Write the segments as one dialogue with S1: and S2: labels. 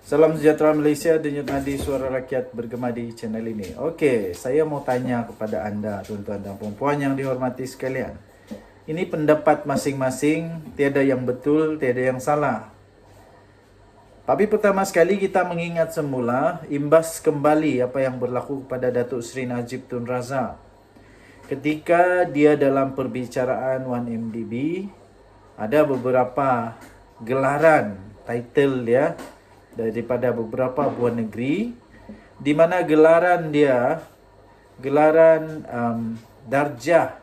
S1: Salam sejahtera Malaysia, denyut nadi suara rakyat bergema di channel ini. Okey, saya mau tanya kepada anda, tuan-tuan dan puan-puan yang dihormati sekalian. Ini pendapat masing-masing, tiada yang betul, tiada yang salah. Tapi pertama sekali kita mengingat semula, imbas kembali apa yang berlaku kepada Datuk Seri Najib Tun Razak. Ketika dia dalam perbicaraan 1MDB, ada beberapa gelaran, title dia, daripada beberapa buah negeri, di mana gelaran dia, gelaran darjah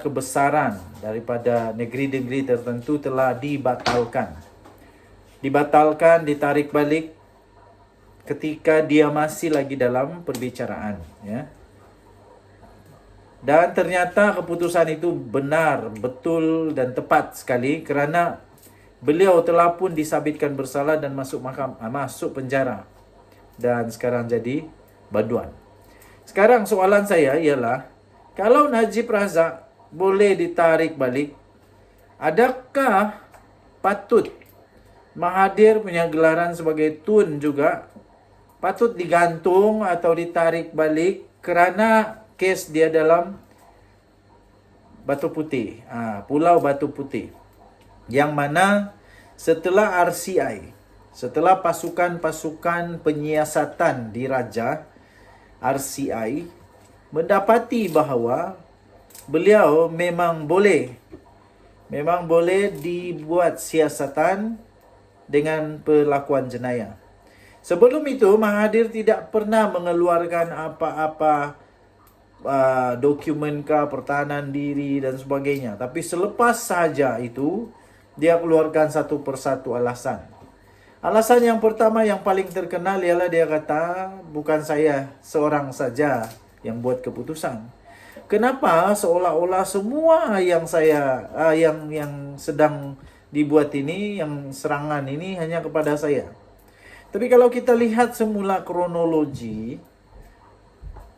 S1: kebesaran daripada negeri-negeri tertentu telah dibatalkan. Ditarik balik ketika dia masih lagi dalam perbicaraan, ya. Dan ternyata keputusan itu benar, betul dan tepat sekali kerana beliau telah pun disabitkan bersalah dan masuk penjara. Dan sekarang jadi baduan. Sekarang soalan saya ialah, kalau Najib Razak boleh ditarik balik, adakah patut Mahathir punya gelaran sebagai Tun juga patut digantung atau ditarik balik kerana kes dia dalam Batu Putih, Pulau Batu Putih, yang mana setelah RCI, setelah pasukan-pasukan penyiasatan diraja RCI mendapati bahawa beliau memang boleh dibuat siasatan dengan perlakuan jenayah. Sebelum itu Mahathir tidak pernah mengeluarkan apa-apa dokumen pertahanan diri dan sebagainya. Tapi selepas saja itu, dia keluarkan satu persatu alasan. Alasan yang pertama yang paling terkenal ialah dia kata, bukan saya seorang saja yang buat keputusan. Kenapa seolah-olah semua yang yang sedang dibuat ini, yang serangan ini hanya kepada saya. Tapi kalau kita lihat semula kronologi,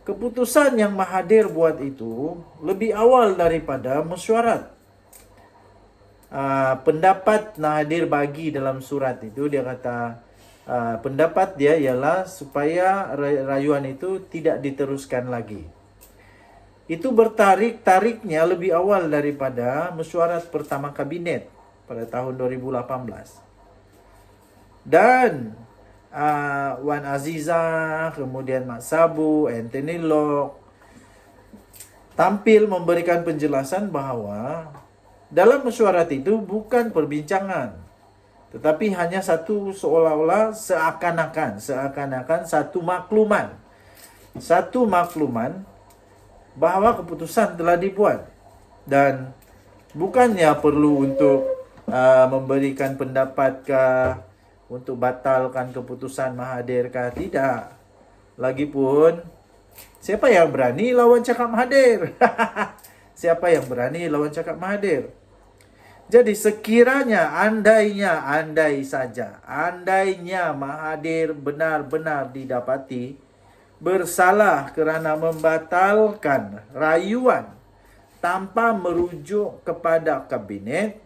S1: keputusan yang Mahathir buat itu lebih awal daripada mesyuarat. Pendapat Mahathir bagi dalam surat itu, dia kata pendapat dia ialah supaya rayuan itu tidak diteruskan lagi. Itu tariknya lebih awal daripada mesyuarat pertama kabinet pada tahun 2018. Dan Wan Azizah, kemudian Mat Sabu, Anthony Locke tampil memberikan penjelasan bahawa dalam mesyuarat itu bukan perbincangan, tetapi hanya satu, seolah-olah seakan-akan satu makluman bahawa keputusan telah dibuat, dan bukannya perlu untuk memberikan pendapat untuk batalkan keputusan Mahathir kah? Tidak. Lagipun, siapa yang berani lawan cakap Mahathir? Siapa yang berani lawan cakap Mahathir? Jadi sekiranya, andai saja Mahathir benar-benar didapati bersalah kerana membatalkan rayuan tanpa merujuk kepada kabinet,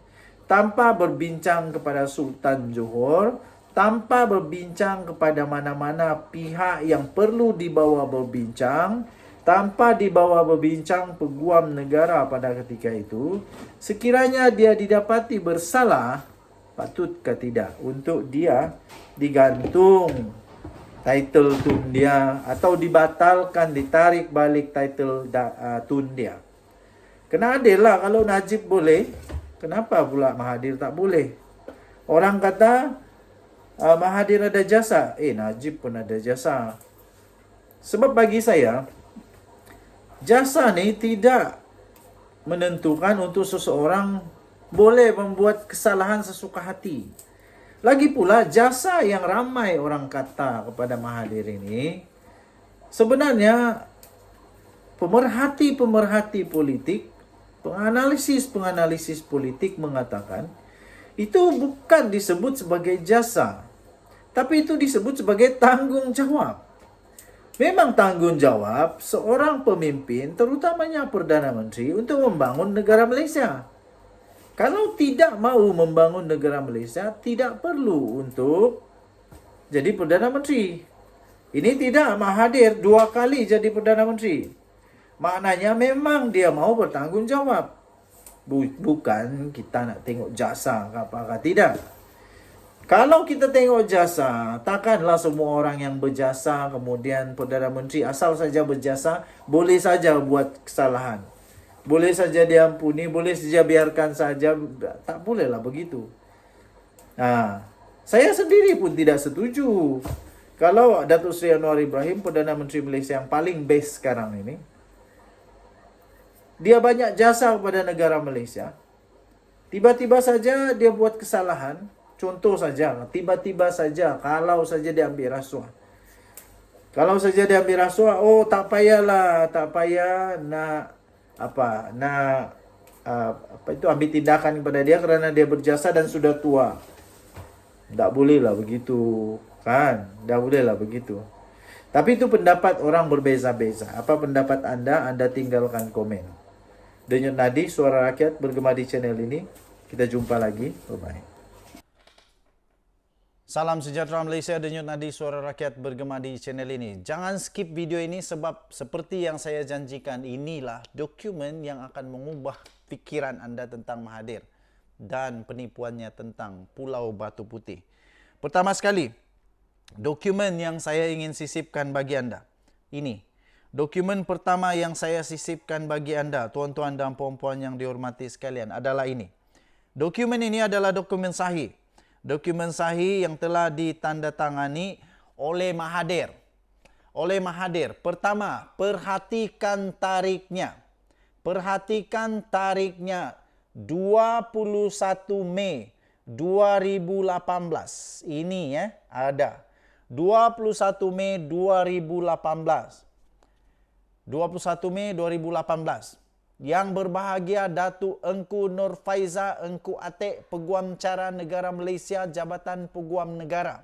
S1: tanpa berbincang kepada Sultan Johor, tanpa berbincang kepada mana-mana pihak yang perlu dibawa berbincang, tanpa dibawa berbincang peguam negara pada ketika itu, sekiranya dia didapati bersalah, patutkah tidak untuk dia digantung title Tun dia, atau dibatalkan, ditarik balik title Tun dia? Kena adil lah. Kalau Najib boleh, kenapa pula Mahathir tak boleh? Orang kata Mahathir ada jasa. Najib pun ada jasa. Sebab bagi saya, jasa ni tidak menentukan untuk seseorang boleh membuat kesalahan sesuka hati. Lagi pula, jasa yang ramai orang kata kepada Mahathir ini, sebenarnya pemerhati politik, penganalisis politik mengatakan itu bukan disebut sebagai jasa, tapi itu disebut sebagai tanggungjawab. Memang tanggungjawab seorang pemimpin, terutamanya Perdana Menteri, untuk membangun negara Malaysia. Kalau tidak mahu membangun negara Malaysia, tidak perlu untuk jadi Perdana Menteri. Ini tidak, Mahathir 2 kali jadi Perdana Menteri. Maknanya memang dia mau bertanggung jawab. Bukan kita nak tengok jasa ke apakah, tidak. Kalau kita tengok jasa, takkanlah semua orang yang berjasa kemudian Perdana Menteri asal saja berjasa, boleh saja buat kesalahan. Boleh saja diampuni, boleh saja biarkan saja. Tak bolehlah begitu. Saya sendiri pun tidak setuju. Kalau Datuk Seri Anwar Ibrahim, Perdana Menteri Malaysia yang paling best sekarang ini, dia banyak jasa kepada negara Malaysia. Tiba-tiba saja dia buat kesalahan. Contoh saja, tiba-tiba saja, kalau saja dia ambil rasuah. Kalau saja dia ambil rasuah, oh tak payahlah, tak payah nak ambil tindakan kepada dia kerana dia berjasa dan sudah tua. Tak bolehlah begitu, kan? Tak bolehlah begitu. Tapi itu pendapat orang berbeza-beza. Apa pendapat anda? Anda tinggalkan komen. Denyut Nadi, Suara Rakyat bergema di channel ini. Kita jumpa lagi. Bye-bye. Salam sejahtera Malaysia, Denyut Nadi Suara Rakyat bergema di channel ini. Jangan skip video ini sebab seperti yang saya janjikan, inilah dokumen yang akan mengubah fikiran anda tentang Mahathir dan penipuannya tentang Pulau Batu Putih. Pertama sekali, dokumen yang saya ingin sisipkan bagi anda. Ini, dokumen pertama yang saya sisipkan bagi anda, tuan-tuan dan puan-puan yang dihormati sekalian, adalah ini. Dokumen ini adalah dokumen sahih. Dokumen sahih yang telah ditandatangani oleh Mahathir. Pertama, perhatikan tariknya. Perhatikan tariknya 21 Mei 2018. Ini ya, ada. 21 Mei 2018. 21 Mei 2018. Yang berbahagia Datuk Engku Nur Faiza Engku Atik, Peguam Cara Negara Malaysia, Jabatan Peguam Negara.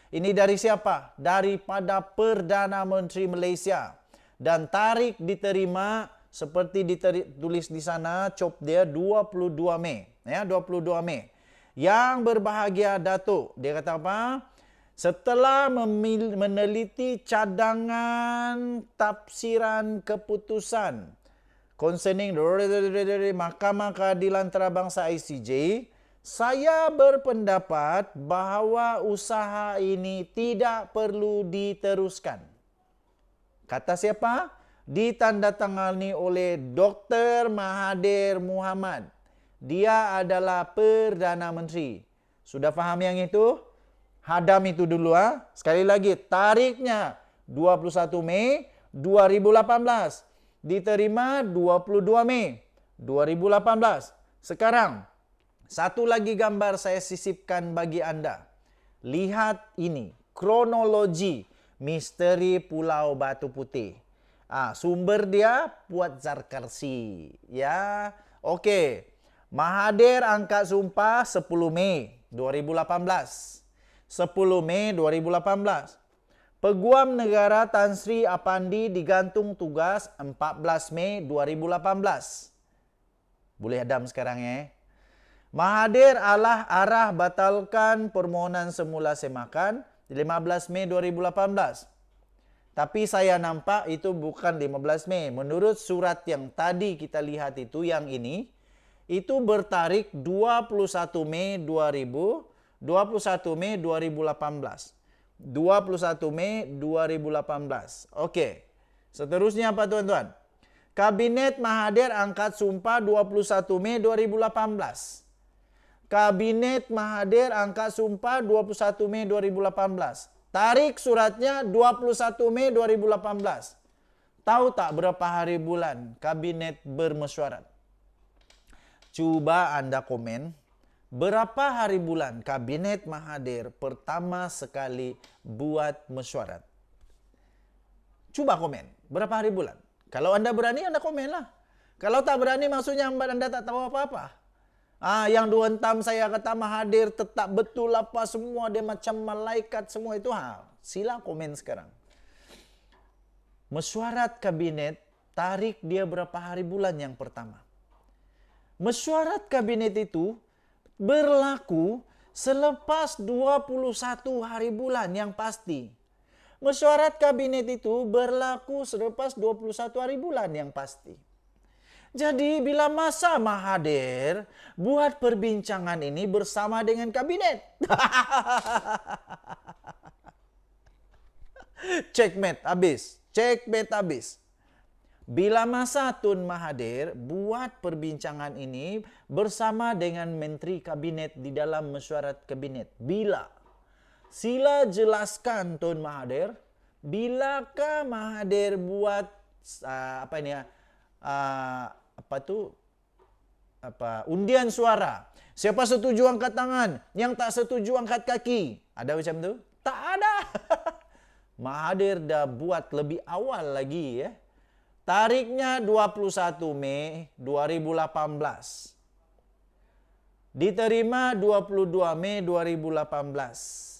S1: Ini dari siapa? Daripada Perdana Menteri Malaysia. Dan tarik diterima seperti ditulis di sana, cop dia 22 Mei. Ya, 22 Mei. Yang berbahagia Datuk, dia kata apa? Setelah meneliti cadangan tafsiran keputusan concerning Mahkamah Keadilan Antarabangsa ICJ, saya berpendapat bahawa usaha ini tidak perlu diteruskan. Kata siapa? Ditandatangani oleh Dr. Mahathir Mohamad. Dia adalah Perdana Menteri. Sudah faham yang itu? Hadam itu dulu. Sekali lagi, tariknya 21 Mei 2018. Diterima 22 Mei 2018. Sekarang, satu lagi gambar saya sisipkan bagi anda. Lihat ini, kronologi misteri Pulau Batu Putih. Sumber dia Puat Zarkarsi. Ya, okey. Mahathir angkat sumpah 10 Mei 2018. 10 Mei 2018. Peguam Negara Tan Sri Apandi digantung tugas 14 Mei 2018. Boleh hadam sekarang ya. Mahathir arah batalkan permohonan semula semakan 15 Mei 2018. Tapi saya nampak itu bukan 15 Mei. Menurut surat yang tadi kita lihat itu, yang ini, itu bertarik 21 Mei 2018. 21 Mei 2018. Okey. Seterusnya apa tuan-tuan? Kabinet Mahathir angkat sumpah 21 Mei 2018. Kabinet Mahathir angkat sumpah 21 Mei 2018. Tarik suratnya 21 Mei 2018. Tahu tak berapa hari bulan kabinet bermesyuarat? Cuba anda komen. Berapa hari bulan Kabinet Mahathir pertama sekali buat mesyuarat? Cuba komen. Berapa hari bulan? Kalau anda berani, anda komenlah. Kalau tak berani, maksudnya anda tak tahu apa-apa. Yang dihentam saya kata Mahathir tetap betul apa semua, dia macam malaikat semua itu. Sila komen sekarang. Mesyuarat kabinet, tarik dia berapa hari bulan yang pertama? Mesyuarat kabinet itu berlaku selepas 21 hari bulan yang pasti. Mesyuarat kabinet itu berlaku selepas 21 hari bulan yang pasti. Jadi bila masa Mahathir buat perbincangan ini bersama dengan kabinet. Checkmate habis. Checkmate habis. Bila masa Tun Mahathir buat perbincangan ini bersama dengan menteri kabinet di dalam mesyuarat kabinet. Bila? Sila jelaskan Tun Mahathir, bilakah Mahathir buat undian suara. Siapa setuju angkat tangan, yang tak setuju angkat kaki. Ada macam tu? Tak ada. Mahathir dah buat lebih awal lagi ya. Tariknya 21 Mei 2018. Diterima 22 Mei 2018.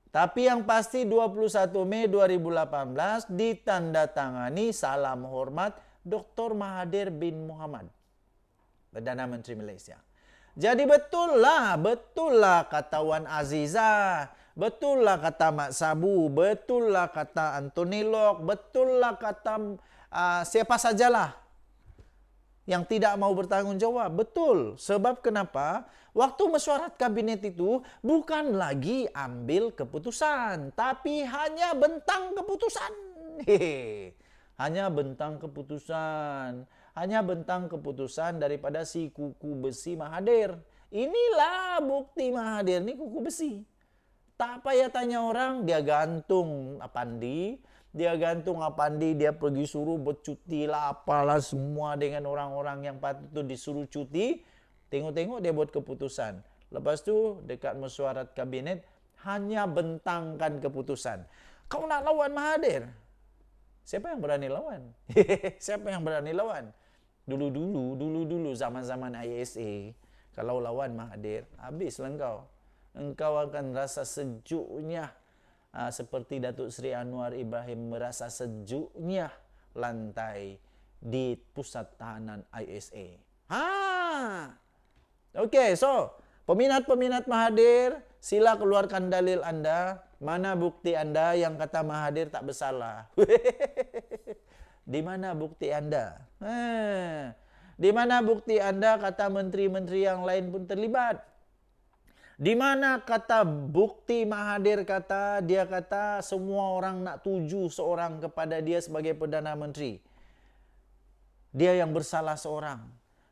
S1: Tapi yang pasti 21 Mei 2018 ditandatangani salam hormat Dr. Mahathir bin Mohamad, Perdana Menteri Malaysia. Jadi betul lah kata Wan Aziza, betul lah kata Mat Sabu, betul lah kata Anthony Locke, betul lah kata siapa sajalah yang tidak mau bertanggungjawab. Betul. Sebab kenapa? Waktu mesyuarat kabinet itu bukan lagi ambil keputusan, tapi hanya bentang keputusan. Hanya bentang keputusan. Hanya bentang keputusan daripada si kuku besi Mahathir. Inilah bukti Mahathir ni kuku besi. Tak payah tanya orang, dia gantung Apandi. Dia gantung Apandi, dia pergi suruh bercuti lah, apalah semua dengan orang-orang yang patut disuruh cuti. Tengok-tengok dia buat keputusan. Lepas tu dekat mesyuarat kabinet hanya bentangkan keputusan. Kau nak lawan Mahathir? Siapa yang berani lawan? Siapa yang berani lawan? Dulu zaman-zaman ISA, kalau lawan Mahathir, habislah engkau. Engkau akan rasa sejuknya seperti Datuk Seri Anwar Ibrahim merasa sejuknya lantai di pusat tahanan ISA. Okey, so peminat-peminat Mahathir, sila keluarkan dalil anda. Mana bukti anda yang kata Mahathir tak bersalah? Di mana bukti anda? Di mana bukti anda kata menteri-menteri yang lain pun terlibat? Di mana kata bukti Mahathir kata, dia kata semua orang nak tuju seorang kepada dia sebagai Perdana Menteri. Dia yang bersalah seorang.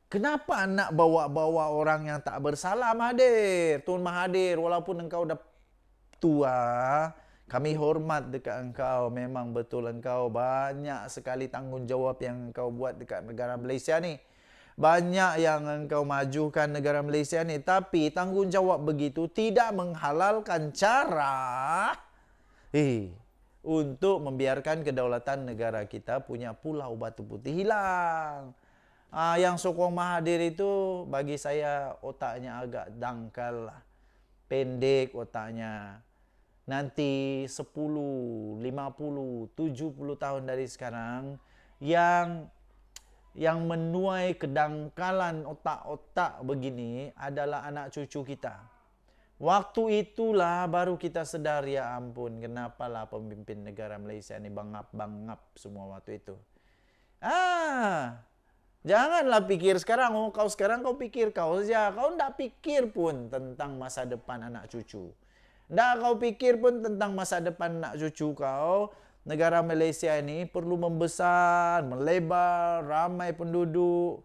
S1: Kenapa nak bawa-bawa orang yang tak bersalah Mahathir? Tun Mahathir, walaupun engkau dah tua, kami hormat dekat engkau. Memang betul engkau banyak sekali tanggungjawab yang engkau buat dekat negara Malaysia ni. Banyak yang engkau majukan negara Malaysia ni. Tapi tanggungjawab begitu tidak menghalalkan cara untuk membiarkan kedaulatan negara kita punya pulau Batu Putih hilang. Yang sokong Mahathir itu bagi saya otaknya agak dangkal lah. Pendek otaknya. Nanti 10, 50, 70 tahun dari sekarang yang menuai kedangkalan otak-otak begini adalah anak cucu kita. Waktu itulah baru kita sedar, ya ampun, kenapalah pemimpin negara Malaysia ni bangap-bangap semua waktu itu. Janganlah pikir sekarang, kau pikir kau saja. Kau tidak pikir pun tentang masa depan anak cucu. Tidak kau pikir pun tentang masa depan anak cucu kau. Negara Malaysia ini perlu membesar, melebar, ramai penduduk.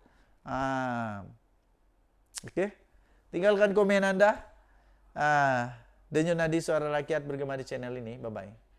S1: Okey. Tinggalkan komen anda. Denyut Nadi Suara Rakyat bergema di channel ini. Bye-bye.